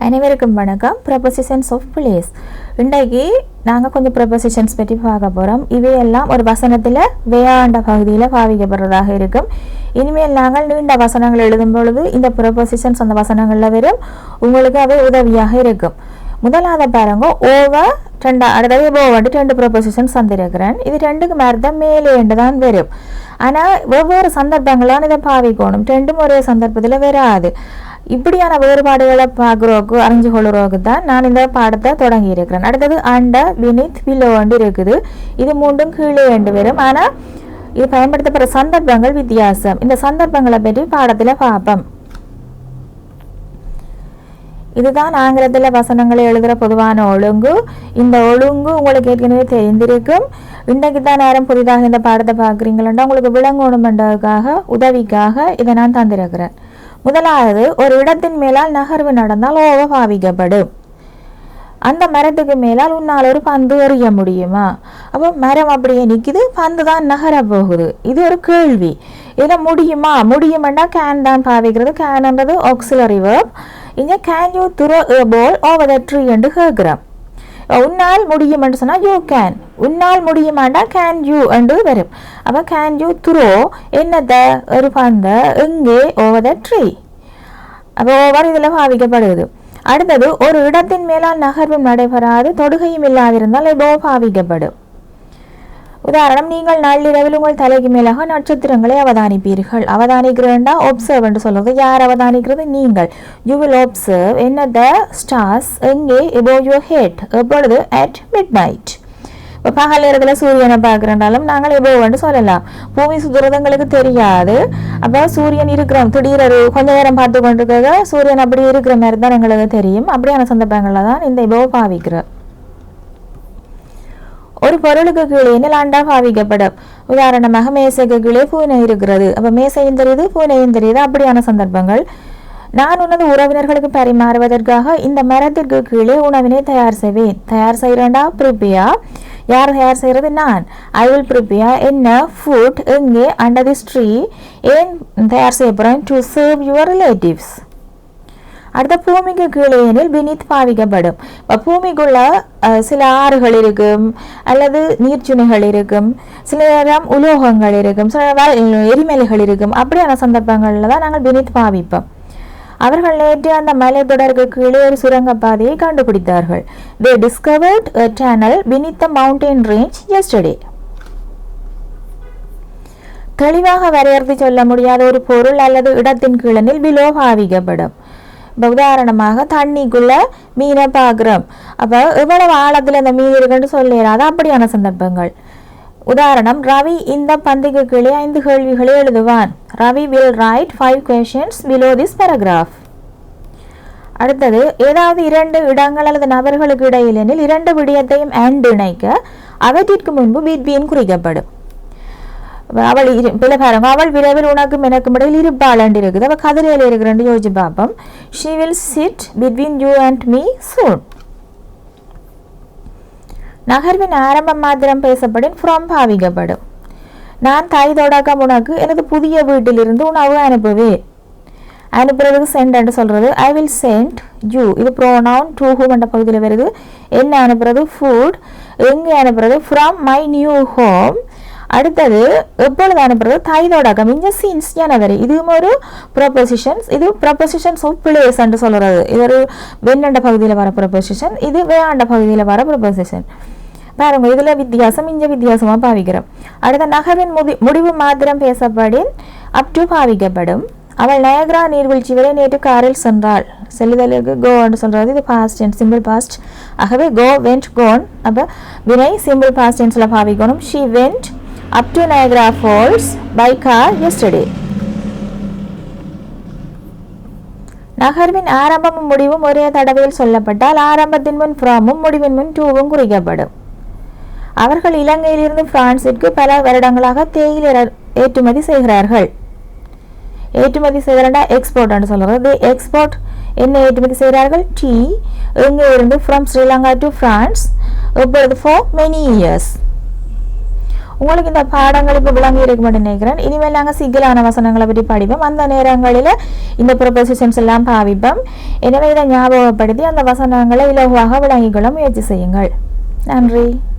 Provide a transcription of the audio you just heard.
அனைவருக்கும் வணக்கம். prepositions of place. இன்றைக்கு நாங்கள் கொஞ்சம் prepositions பற்றி பார்க்க போகிறோம். இவையெல்லாம் ஒரு வசனத்தில் வேயாண்ட பகுதியில் பாவிக்கப்படுறதாக இருக்கும். இனிமேல் நாங்கள் நீண்ட வசனங்கள் எழுதும் பொழுது இந்த prepositions அந்த வசனங்களில் வரும், உங்களுக்கு அவை உதவியாக இருக்கும். முதலாவது பாருங்க, ஓவர் அடுத்தது ஓவன்ட்டு 2 prepositions தந்திருக்கிறேன். இது 2க்கு மேலே தான் மேலே என்று தான் வரும். ஆனால் ஒவ்வொரு சந்தர்ப்பங்களான இதை பாவிக்கணும், 2ம் ஒரே சந்தர்ப்பத்தில் வராது. இப்படியான வேறுபாடுகளை பார்க்குறோக்கு அறிஞ்சு கொள்ளுறோக்கு தான் நான் இந்த பாடத்தை தொடங்கி இருக்கிறேன். அடுத்தது அண்டர் பினித் பிலோ வந்து இருக்குது. இது 3ம் கீழே என்று வரும். ஆனால் இது பயன்படுத்தப்படுற சந்தர்ப்பங்கள் வித்தியாசம். இந்த சந்தர்ப்பங்களை பற்றி பாடத்தில் பார்ப்போம். இதுதான் ஆங்கிலத்தில் வசனங்களை எழுதுகிற பொதுவான ஒழுங்கு. இந்த ஒழுங்கு உங்களுக்கு ஏற்கனவே தெரிந்திருக்கும். இன்றைக்கு தான் நேரம் புதிதாக இந்த பாடத்தை பார்க்குறீங்களா உங்களுக்கு விளங்கணுமென்றதுக்காக உதவிக்காக இதை நான் தந்திருக்கிறேன். முதலாவது, ஒரு இடத்தின் மேலால் நகர்வு நடந்தால் ஓவ பாவிக்கப்படும். அந்த மரத்துக்கு மேலால் உன்னால் ஒரு பந்து எறிய முடியுமா? அப்போ மரம் அப்படியே நிற்குது, பந்து தான் நகர போகுது. இது ஒரு கேள்வி. இதில் முடியுமா முடியுமெண்டா கேன் தான் பாவிக்கிறது. கேன்ன்றது ஆக்சிலரி வேர்ப். இங்கே can you throw a ball over the tree என்று கேட்குறோம். உன்னால் முடியும் என்று சொன்னால் யூ கேன், உன்னால் முடியுமாண்டா கேன் யூ என்று வரும். அப்போ கேன் யூ த்ரோ என்னத்தை ஒரு பந்தை எங்கே ஓவர் த ட்ரீ. அப்போ ஓவர் இதில் பாவிக்கப்படுது. அடுத்தது, ஒரு இடத்தின் மேலால் நகர்வும் நடைபெறாது தொடுகையும் இல்லாதிருந்தால் எதோ பாவிக்கப்படும். உதாரணம், நீங்கள் நள்ளிரவில் உங்கள் தலைக்கு மேலாக நட்சத்திரங்களை அவதானிப்பீர்கள். அவதானிக்கிறேன்டா ஒப்சர்வ் என்று சொல்றது. யார் அவதானிக்கிறது? நீங்கள். யூ வில் ஒப்சர்வ் என்னத ஸ்டார்ஸ் எங்கே above your head. எப்பொழுது? at midnight. இப்போ பகல் நேரத்தில் சூரியனை பார்க்குறனாலும் நாங்கள் எபோவ் சொல்லலாம். பூமி சுற்றுறதுங்களுக்கு தெரியாது. அப்போ சூரியன் இருக்கிறோம், திடீர் கொஞ்ச நேரம் பார்த்து கொண்டிருக்க சூரியன் அப்படி இருக்கிற மாதிரி தான் எங்களுக்கு தெரியும். அப்படியான சந்தர்ப்பங்களில் தான் இந்த எபோவ் பாவிக்கிறோம். ஒரு பொருளுக்கு கீழே நிலாண்டா பாவிக்கப்படும். உதாரணமாக, மேசைக்கு கீழே பூனை இருக்கிறது. அப்போ மேசையும் தெரியுது, பூனையும் தெரியுது. அப்படியான சந்தர்ப்பங்கள். நான் உனது உறவினர்களுக்கு பரிமாறுவதற்காக இந்த மரத்திற்கு கீழே உணவினை தயார் செய்வேன். தயார் செய்கிறேன்டா ப்ரிப்பேர். யார் தயார் செய்கிறது? நான். ஐ வில் ப்ரிப்பேர் என்ன ஃபுட் எங்கே அண்டர் திஸ் ட்ரீ. ஏன் தயார் செய்ய போகிறேன்? To serve your relatives. அடுத்த, பூமிக்கு கீழே எனில் பினித் பாவிக்கப்படும். இப்போ பூமிக்குள்ள சில ஆறுகள் இருக்கும், அல்லது நீர்ச்சுனைகள் இருக்கும், சில நேரம் உலோகங்கள் இருக்கும், சில எரிமலைகள் இருக்கும். அப்படியான சந்தர்ப்பங்களில் தான் நாங்கள் பினித் பாவிப்போம். அவர்கள் நேற்று அந்த மலை தொடருக்கு கீழே ஒரு சுரங்கப்பாதையை கண்டுபிடித்தார்கள். They discovered a tunnel beneath the mountain range yesterday. தெளிவாக வரையறுத்து சொல்ல முடியாத ஒரு பொருள் அல்லது இடத்தின் கீழனில் பிலோ பாவிக்கப்படும். உதாரணமாக, தண்ணிக்குள்ள மீனை பார்க்குறோம். அப்போ எவ்வளவு ஆழத்தில் அந்த மீன் இருக்குன்னு சொல்லிடாது. அப்படியான சந்தர்ப்பங்கள். உதாரணம், ரவி இந்த பந்திக்கு கீழே 5 கேள்விகளை எழுதுவான். Ravi will write 5 questions below this paragraph. அடுத்தது, ஏதாவது 2 இடங்கள் அல்லது நபர்களுக்கு இடையில் எனில் 2 விடயத்தையும் அண்ட் இணைக்க அவற்றிற்கு முன்பு பிட்வீன் குறிக்கப்படும். அவள் பாருங்க, அவள் விரைவில் உனக்கும் எனக்கும் இடையில் இருப்பாள் என்று இருக்குது. அவள் கதிரையில் இருக்கிறேன் யோசிச்சு பார்ப்போம். She will sit between you and me soon. நகர்வின் ஆரம்பம் மாத்திரம் பேசப்படும் ஃப்ரம் பாவிக்கப்படும். நான் தாய் தொடக்கம் உனக்கு எனது புதிய வீட்டிலிருந்து உணவு அனுப்புவேன். அனுப்புறதுக்கு சென்ட் என்று சொல்றது. I will send you. இது ப்ரோனவுன் டு ஹூம் என்ற பகுதியில் வருது. என்ன அனுப்புறது? ஃபுட். எங்கே அனுப்புறது? From my new home. அடுத்தது, எப்பொழுது அனுப்புறது? தாய் தொடக்கம். இங்கே சின்ஸ் ஜனவரி. இதுவும் ஒரு ப்ரொபொசிஷன்ஸ். இது ப்ரொபொசிஷன்ஸ் ஆஃப் பிளேஸ் என்று சொல்றது. இது ஒரு வெண்ணண்ட பகுதியில் வர ப்ரொபொசிஷன், இது வேண்ட பகுதியில் வர ப்ரொபொசிஷன். பாருங்க, இதில் வித்தியாசம், இங்கே வித்தியாசமாக பாவிக்கிறோம். அடுத்த, நகரின் முடிவு மாத்திரம் பேசப்படின் upto பாவிக்கப்படும். அவள் நயக்ரா நீர்வீழ்ச்சி வரை நேற்று காரில் சென்றாள். செல்லுதலுக்கு கோ என்று சொல்றது. இது பாஸ்ட் டென்ஸ், சிம்பிள் பாஸ்ட். ஆகவே கோ, வெண்ட், கோன். அப்போ வினை சிம்பிள் பாஸ்ட் டென்ஸில் பாவிக்கணும். She went up to Niagara Falls by car yesterday. நகர்வின் ஆரம்பமும் முடிவும் ஒரே தடவையில் சொல்லப்பட்டால் ஆரம்பத்தின் முன் ஃப்ரமும் முடிவின் முன் டூவும் குறிக்கப்படும். அவர்கள் இலங்கையிலிருந்து பிரான்சிற்கு பல வருடங்களாக தேயிலை ஏற்றுமதி செய்கிறார்கள். ஏற்றுமதி செய்கிறாண்டா எக்ஸ்போர்ட் என்று சொல்கிறது. எக்ஸ்போர்ட் என்ன ஏற்றுமதி செய்கிறார்கள்? டீ. எங்கே இருந்து? From Sri Lanka to France. எப்பொழுது? For many years. உங்களுக்கு இந்த பாடங்கள் இப்போ விளங்கி இருக்கும்னு நினைக்கிறேன். இனிமேல் நாங்கள் சிக்கலான வசனங்களை பற்றி படிப்போம். அந்த நேரங்களில் இந்த ப்ரொபோசிஷன்ஸ் எல்லாம் பாவிப்போம். எனவே இதை ஞாபகப்படுத்தி அந்த வசனங்களை இலகுவாக விளங்கிக் கொள்ள முயற்சி செய்யுங்கள். நன்றி.